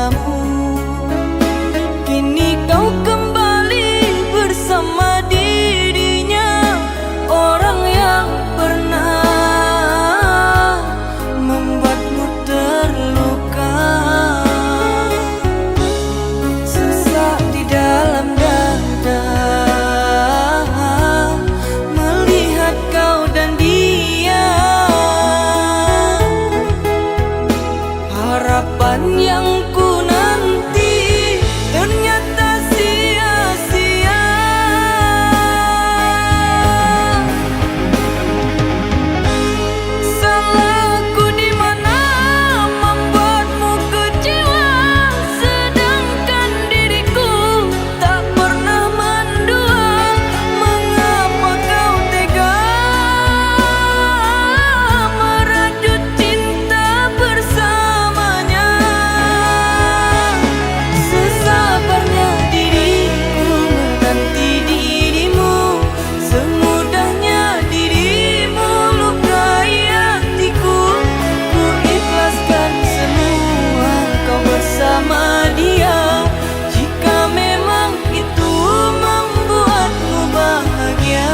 cintamu. Kini kau kembali bersama dirinya, orang yang pernah membuatmu terluka. Sesak di dalam dada melihat kau dan dia. Harapan yang ku nanti ternyata sia-sia. Salahku di mana membuatmu kecewa, sedangkan diriku tak pernah mendua. Mengapa kau tega merajut cinta bersamanya? Sesabarnya diriku menanti dirimu, semudahnya dirimu lukai hatiku. Ku ikhlaskan semua kau bersama dia, jika memang itu membuatmu bahagia.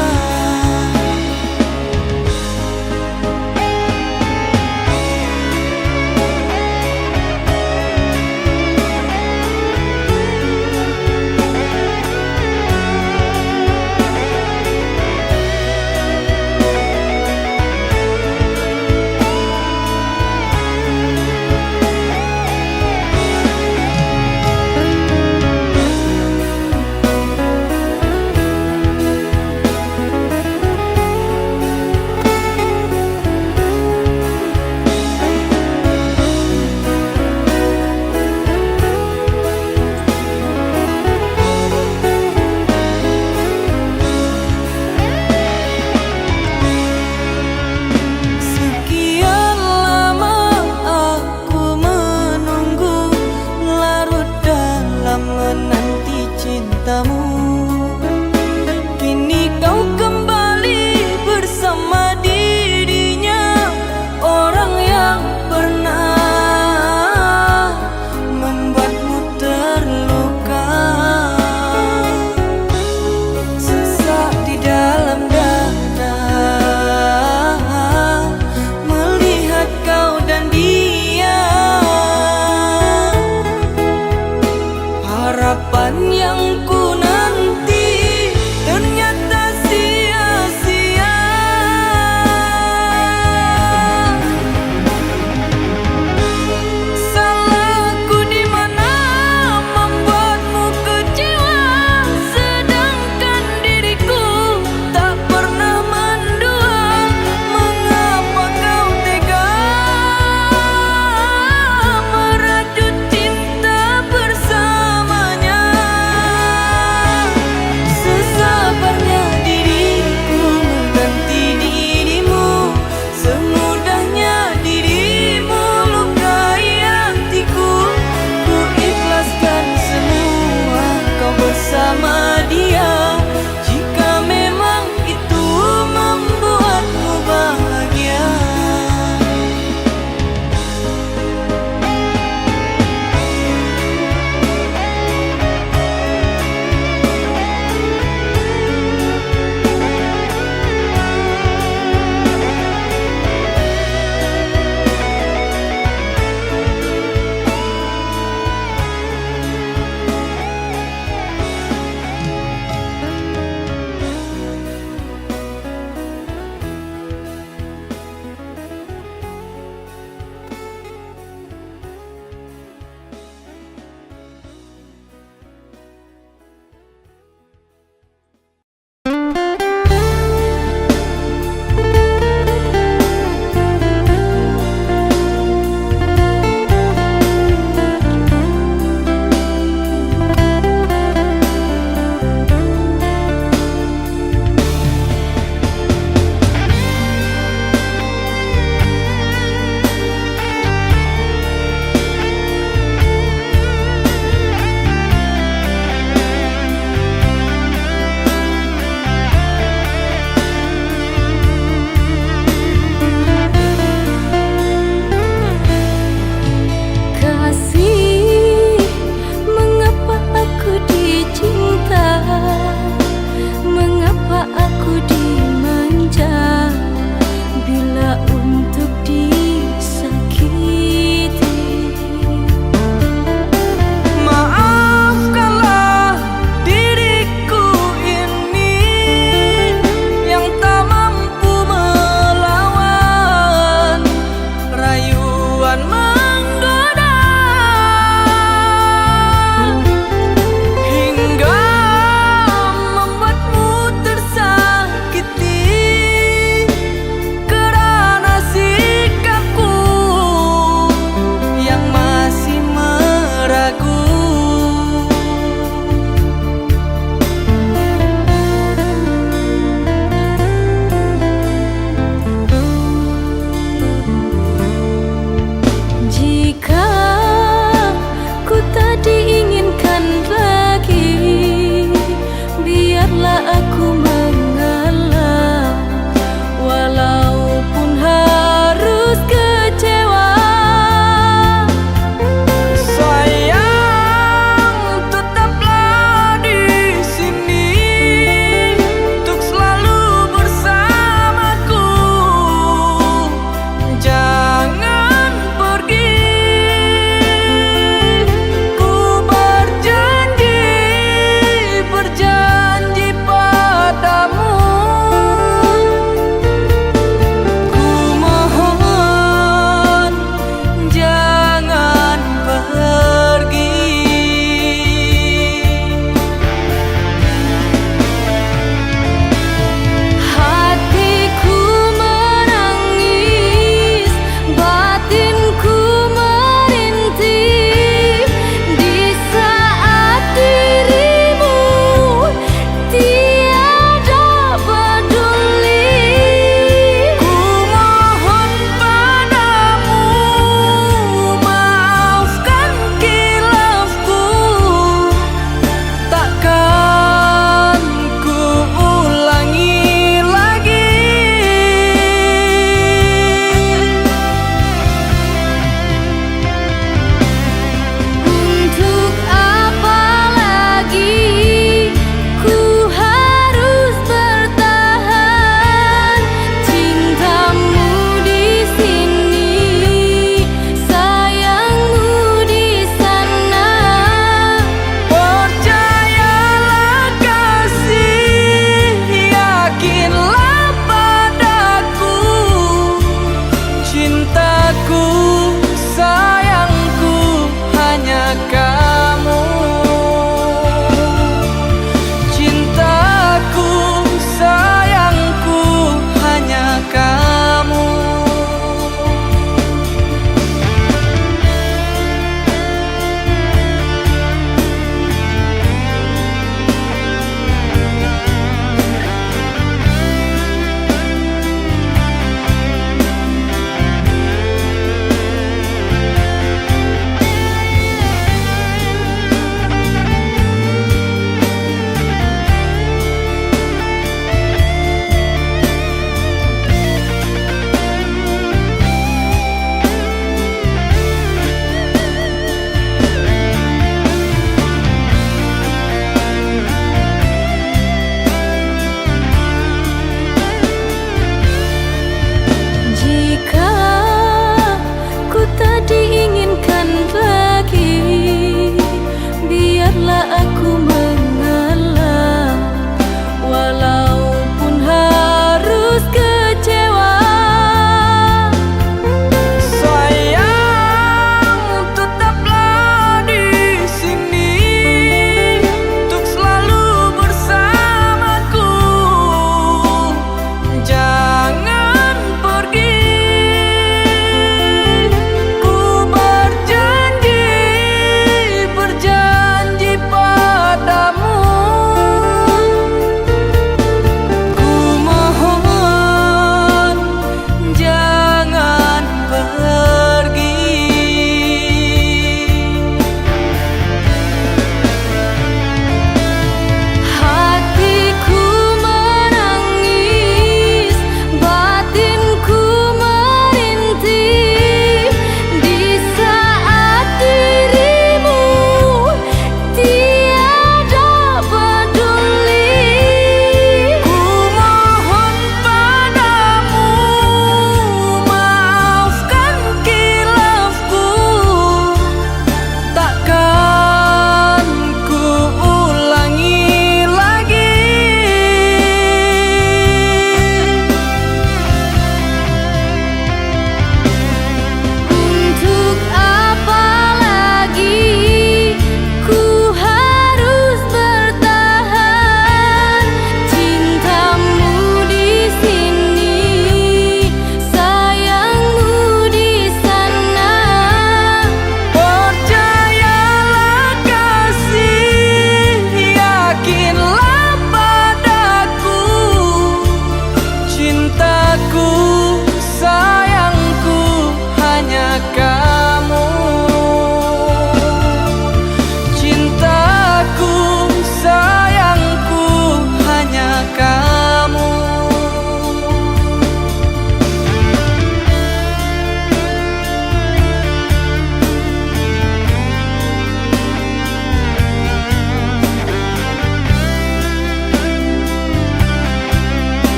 Sekian lama aku menunggu, larut dalam menanti cintamu. Kini kau kembali bersama dirinya, orang yang pernah membuatmu terluka. Sesak di dalam dada melihat kau dan dia. Harapan yang ku nanti ternyata sia-sia. Salahku di mana membuatmu kecewa, sedangkan diriku tak pernah mendua. Mengapa kau tega merajut cinta bersamanya?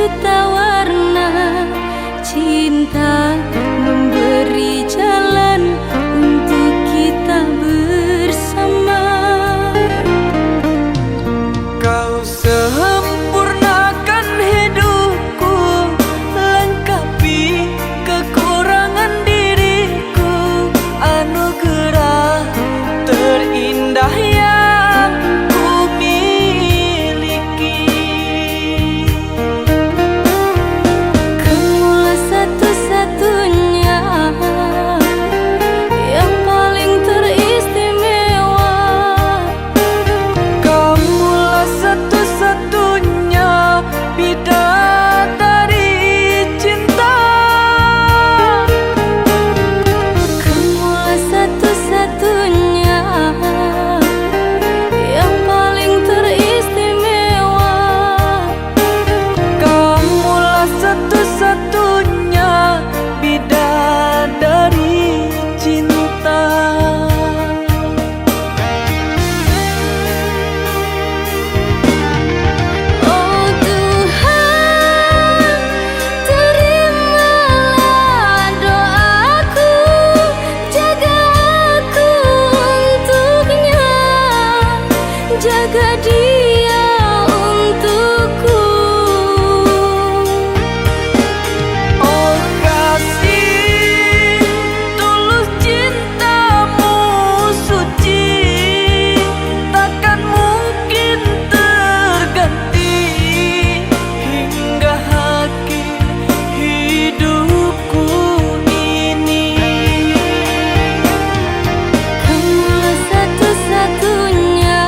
juta warna. Cinta memberi jalan untuk kita bersama. Kau sempurnakan hidupku, lengkapi kekurangan diriku, anugerah terindah yang ku miliki. Kamulah satu-satunya yang paling teristimewa. Kamulah satu-satunya bidadari cinta. Kamulah satu-satunya yang paling teristimewa. Kamulah satu-satunya bidadari cinta. Oh Tuhan, terimalah doaku, jaga aku untuknya, jaga dia untukku. Oh kasih, tulus cintamu suci, takkan mungkin terganti hingga akhir hidupku ini. Kamulah satu-satunya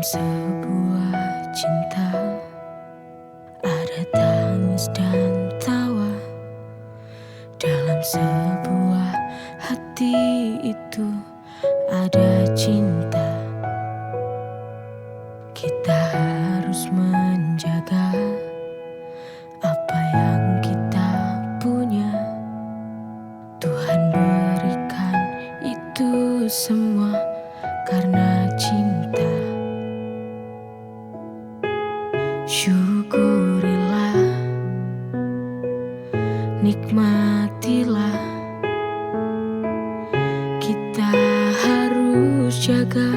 sebuah cinta ada tangis dan tawa. Dalam sebuah hati itu ada cinta. Kita harus menjaga apa yang kita punya. Tuhan berikan itu semua karena cinta. Syukurilah, nikmatilah. Kita harus jaga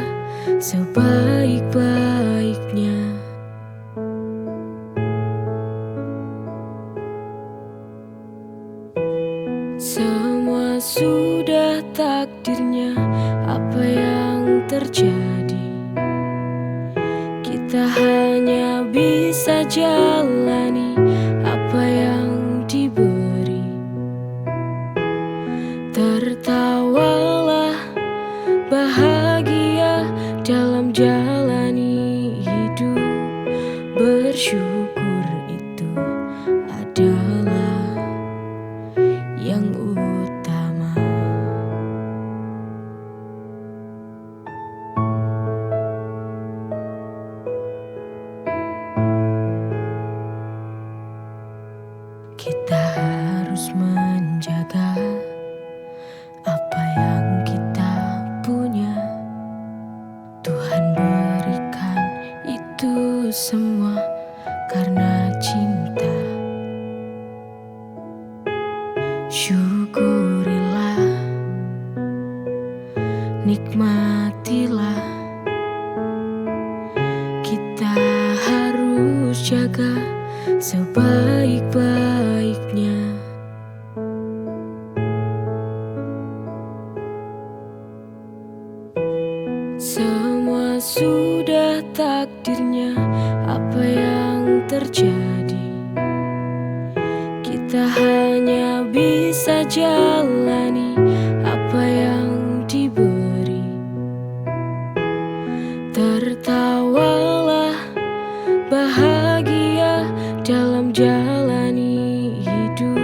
sebaik-baiknya. Semua sudah takdirnya, apa yang terjadi kita hanya bisa jalani apa yang diberi. Tertawalah, bahagia dalam jalani hidup. Bersyukur itu adalah yang utama. Kita harus menjaga apa yang kita punya. Tuhan berikan itu semua karena cinta. Syukurilah, nikmatilah. Kita harus jaga sebaik-baiknya. Semua sudah takdirnya, apa yang terjadi kita hanya bisa jalani apa yang diberi. Tertawalah, bahagia dalam jalani hidup.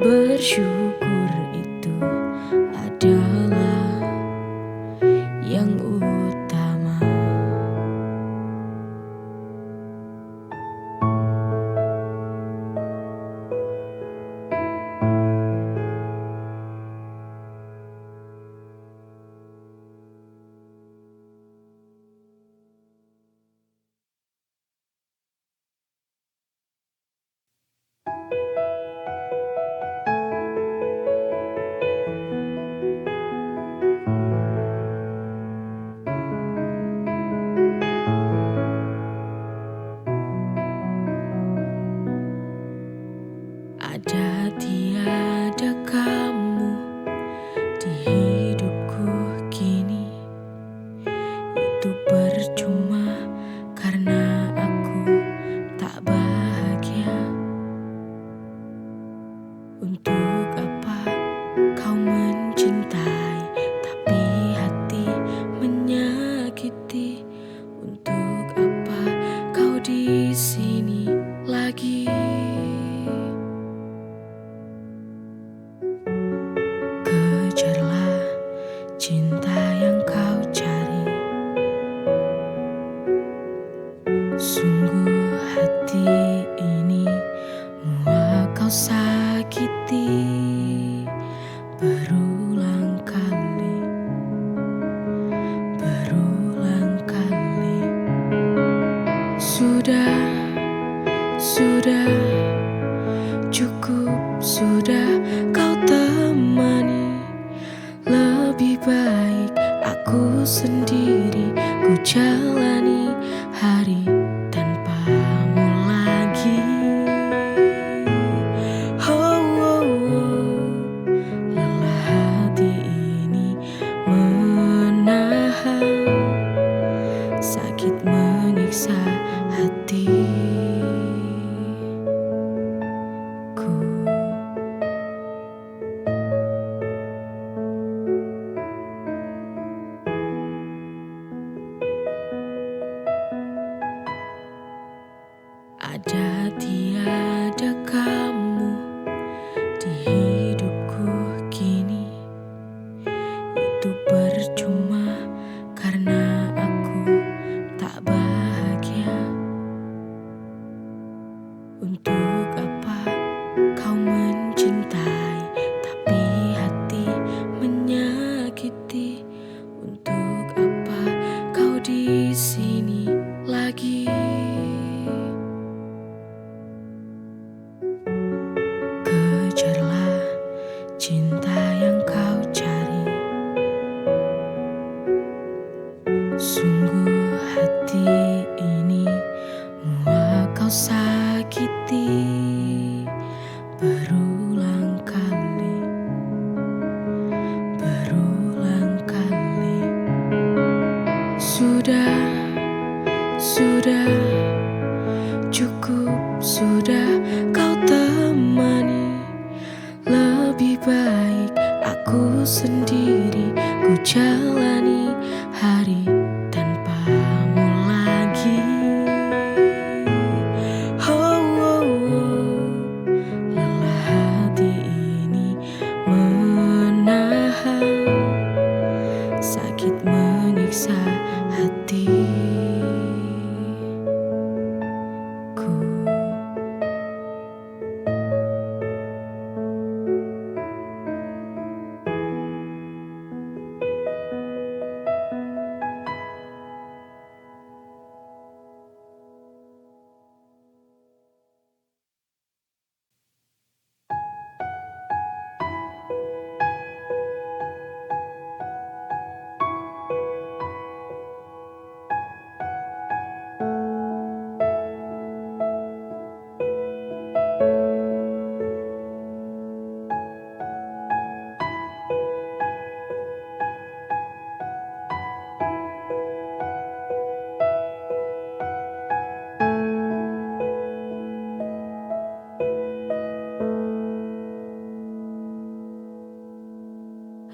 Bersyukur itu adalah yang utama. Ada tiada kamu di hidupku kini, itu percuma karena aku tak bahagia. Untuk apa kau mencintai tapi hati menyakiti? Untuk apa kau di sini lagi? Kejarlah cinta yang kau cari. Sungguh hati ini muak kau sakiti berulang kali, berulang kali. Sudah, cukup sudah kau temani. Lebih baik aku sendiri, ku jalani hari tanpamu lagi. Lelah hati ini menahan, sakit menyiksa hatiku. Berulang kali, berulang kali. Sudah, cukup sudah kau temani. Lebih baik aku sendiri, ku jalani hari tanpamu lagi. Oh, oh, oh. Lelah hati ini menahan sakit menyiksa hatiku.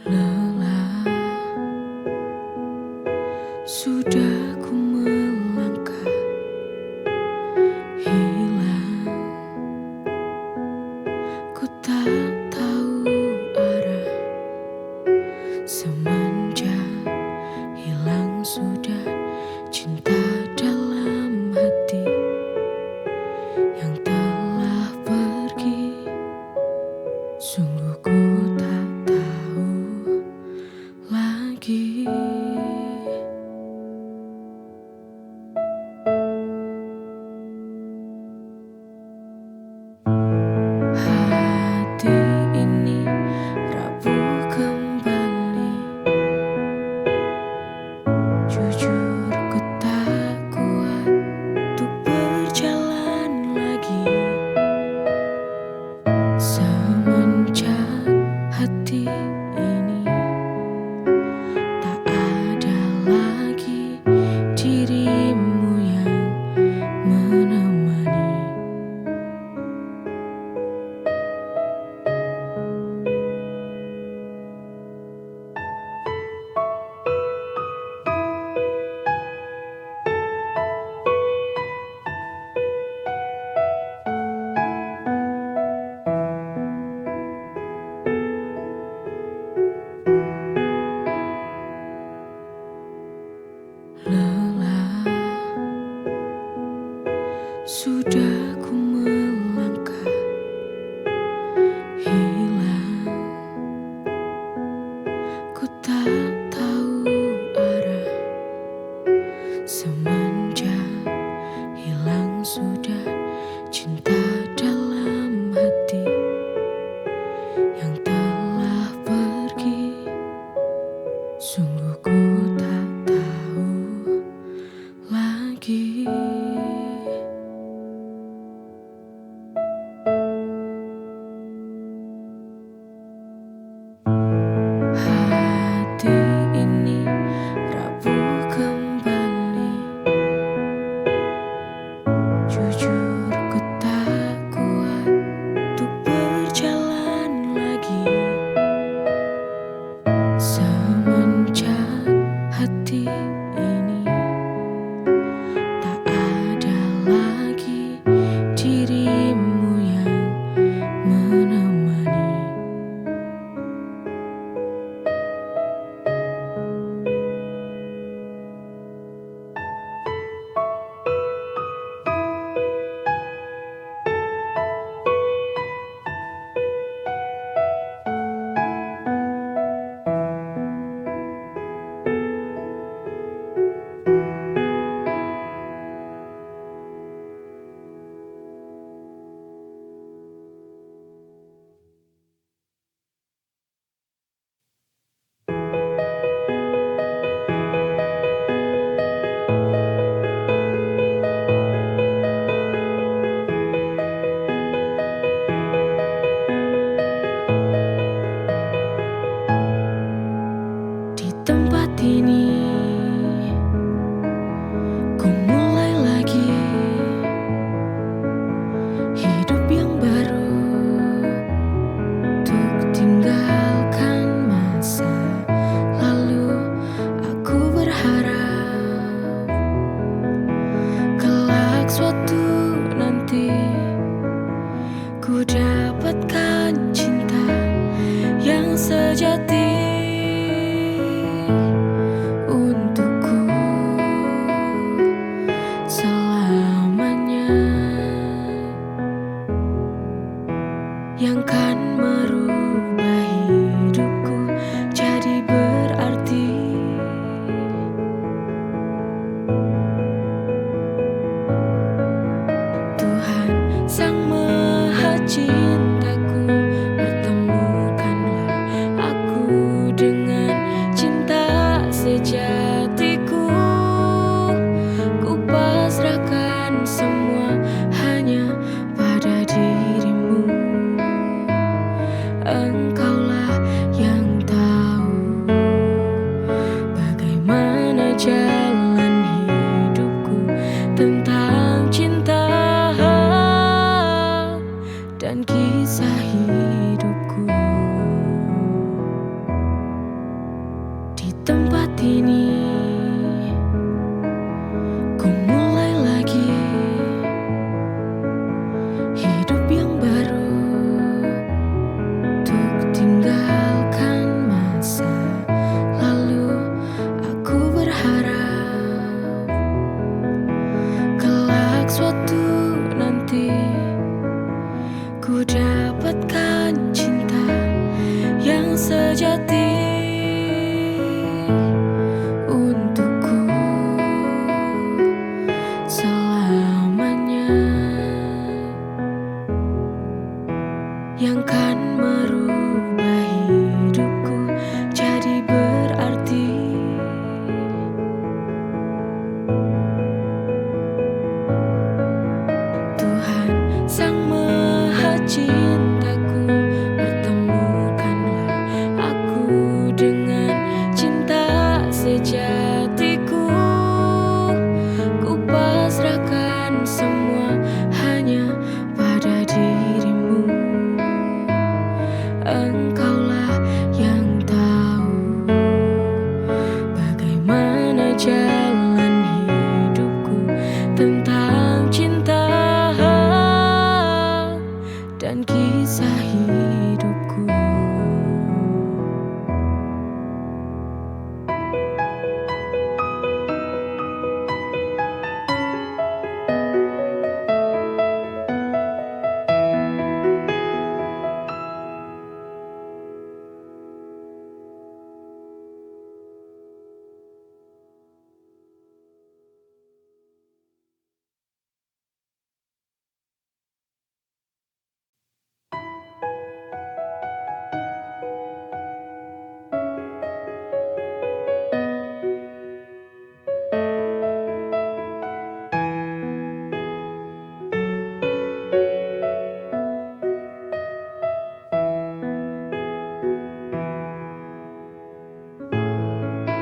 Lelah, sudah ku melangkah, hilang, ku tak tahu arah. Semenjak hilang sudah cinta dalam hati yang telah pergi. Sungguh ku tak tahu lagi. Hati ini rapuh kembali. Jujur ku tak kuat untuk berjalan lagi. Semenjak hati ini tak ada lagi dirimu yang menemani. Lelah, sudah ku melangkah, hilang, ku tak tahu arah. Semenjak hilang sudah cinta dalam hati yang telah pergi. Sungguh ku tak tahu lagi. Hati ini rapuh kembali. Jujur ku tak kuat untuk berjalan lagi. Semenjak hati ini tak ada lagi dirimu yang menemani. merubah hidupku jadi berarti. Tuhan Sang Maha Cintaku, pertemukanlah aku dengan cinta sejatiku. Ku pasrahkan semua hanya pada dirimu. Engkaulah yang tahu bagaimana jalan hidupku tentang cinta dan kisah hidupku. Di tempat ini ku mulai lagi hidup yang baru, untuk tinggalkan masa lalu. Aku berharap kelak suatu nanti ku dapatkan cinta yang sejati untukku selamanya, yang kan merubah hidupku jadi berarti. Tuhan Sang Maha Cintaku, pertemukanlah aku dengan cinta sejatiku. Ku pasrahkan semua hanya pada dirimu. Engkaulah yang tahu bagaimana jalan hidupku tentang cinta dan kisah hidupku.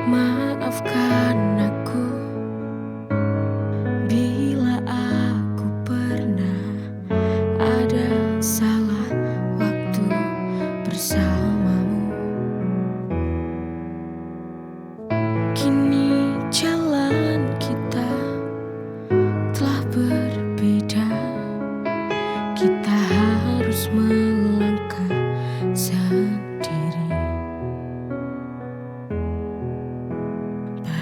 Maafkan aku bila aku pernah ada salah waktu bersamamu. Kini jalan kita telah berbeda. Kita harus melangkah sendiri.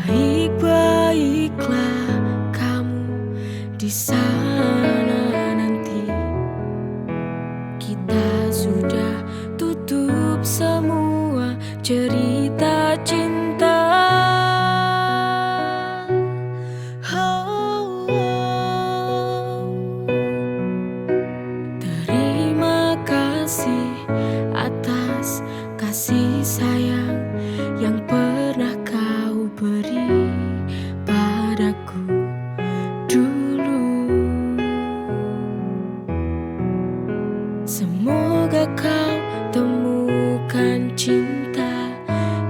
Baik-baiklah kamu di sana nanti. Kita sudah tutup semua cerita cinta. Oh, oh. Terima kasih atas kasih sayang yang pernah kau beri padaku dulu. Semoga kau temukan cinta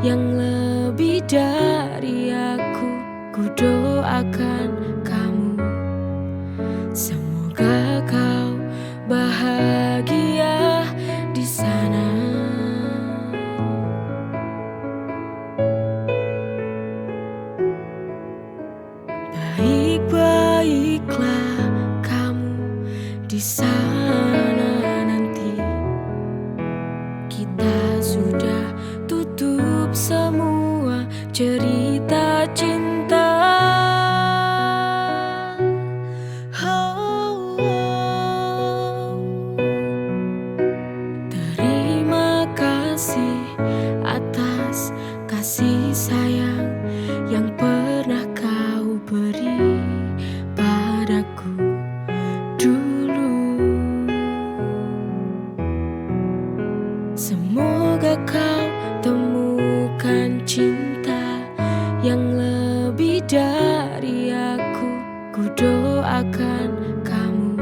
yang lebih dari aku. Ku doakan kamu, semoga kau bahagia di sana. Baik-baiklah kamu di sana nanti. Kita sudah tutup semua cerita cinta. Oh, oh. Semoga kau temukan cinta yang lebih dari aku. Ku doakan kamu,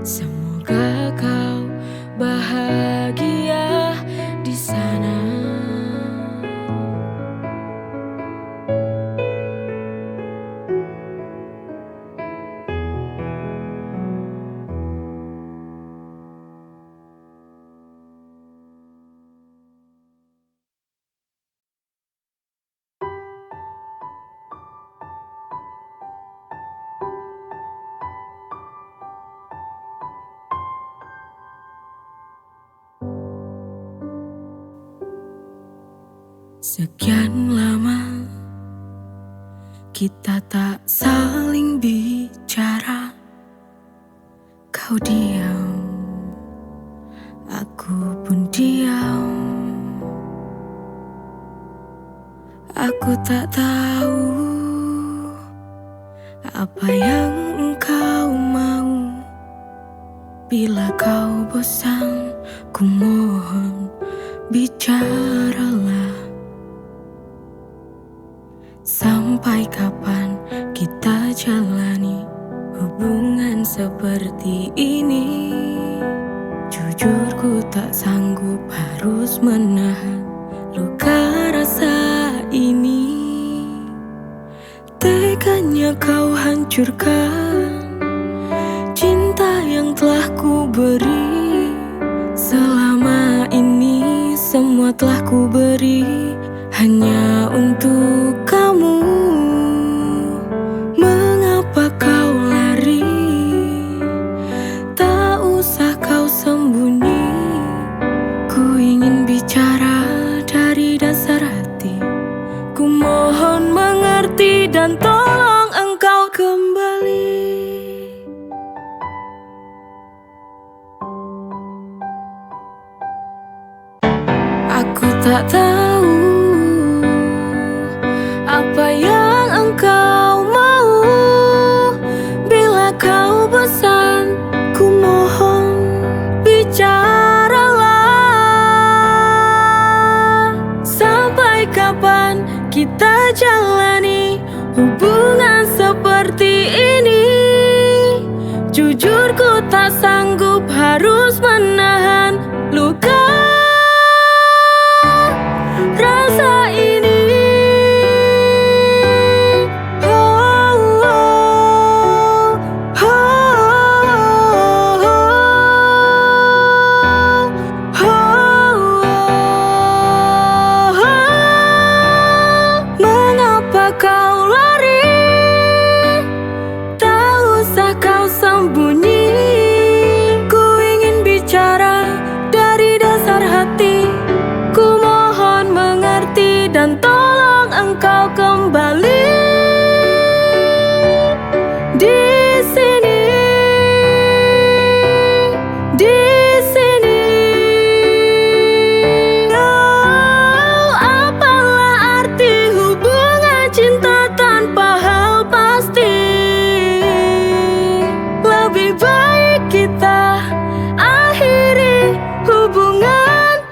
semoga kau bahagia di sana. Sekian lama kita tak saling bicara. Kau diam, aku pun diam. Aku tak tahu apa yang engkau mau. Bila kau bosan, ku mohon bicaralah. Sampai kapan kita jalani hubungan seperti ini? Jujur ku tak sanggup harus menahan luka rasa ini. Teganya kau hancurkan cinta yang telah ku beri. Selama ini semua telah ku beri hanya untuk kamu. Mengapa kau lari? Tak usah kau sembunyi. Ku ingin bicara dari dasar hati. Ku mohon mengerti dan tolong engkau kembali. Aku tak tahu apa yang engkau mau. Bila kau bosan, ku mohon bicaralah. Sampai kapan kita jalani hubungan seperti ini? Jujur ku tak sanggup harus menahan luka rasa ini. Mengapa kau lari? Tak usah kau sembunyi. Ku ingin bicara dari dasar hati. Ku mohon mengerti dan tolong engkau kembali. Di sini, di sini. Oh, apalah arti hubungan cinta tanpa hal pasti? Lebih baik kita akhiri hubungan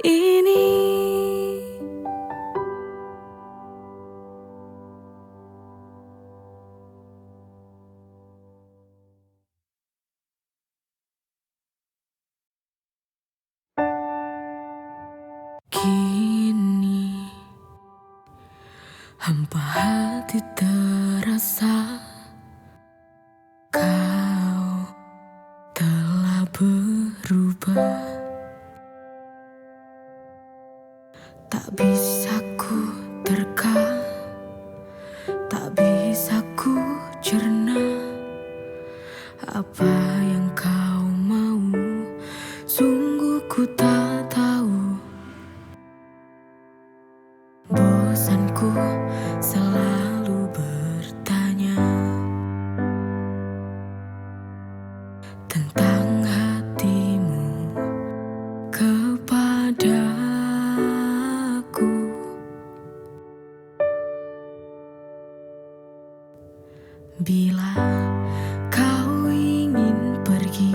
ini. Kini hampa hati terasa. Kau telah berubah. Tak bisa ku terka, tak bisa ku cerna. Apa yang kau mau, sungguh ku tak tahu. Bosanku selalu bertanya tentang hatimu kepadaku. Bila kau ingin pergi,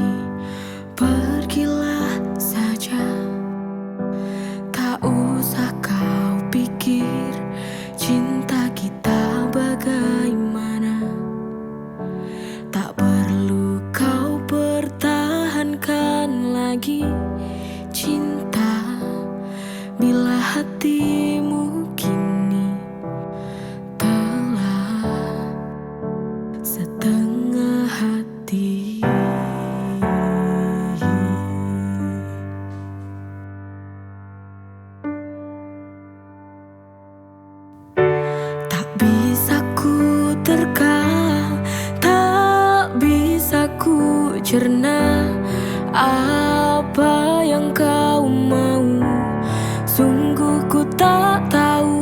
pergilah saja. hatimu kini telah setengah hati. Tak bisa ku terka, tak bisa ku cerna apa yang kau mau. Sungguh ku tak tahu.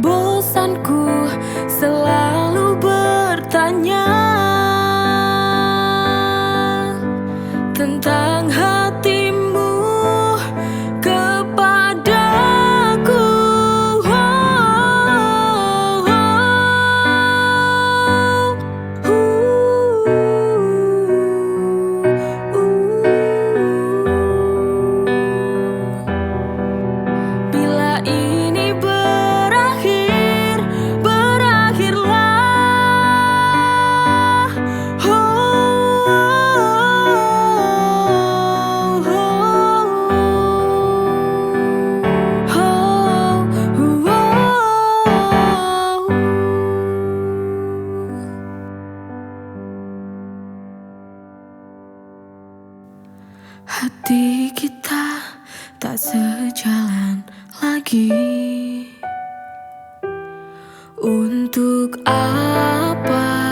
Bosanku selalu bertanya tentang hatimu kepadaku. Bila ini berakhir, berakhirlah. Hati kita tak sejalan lagi. Untuk apa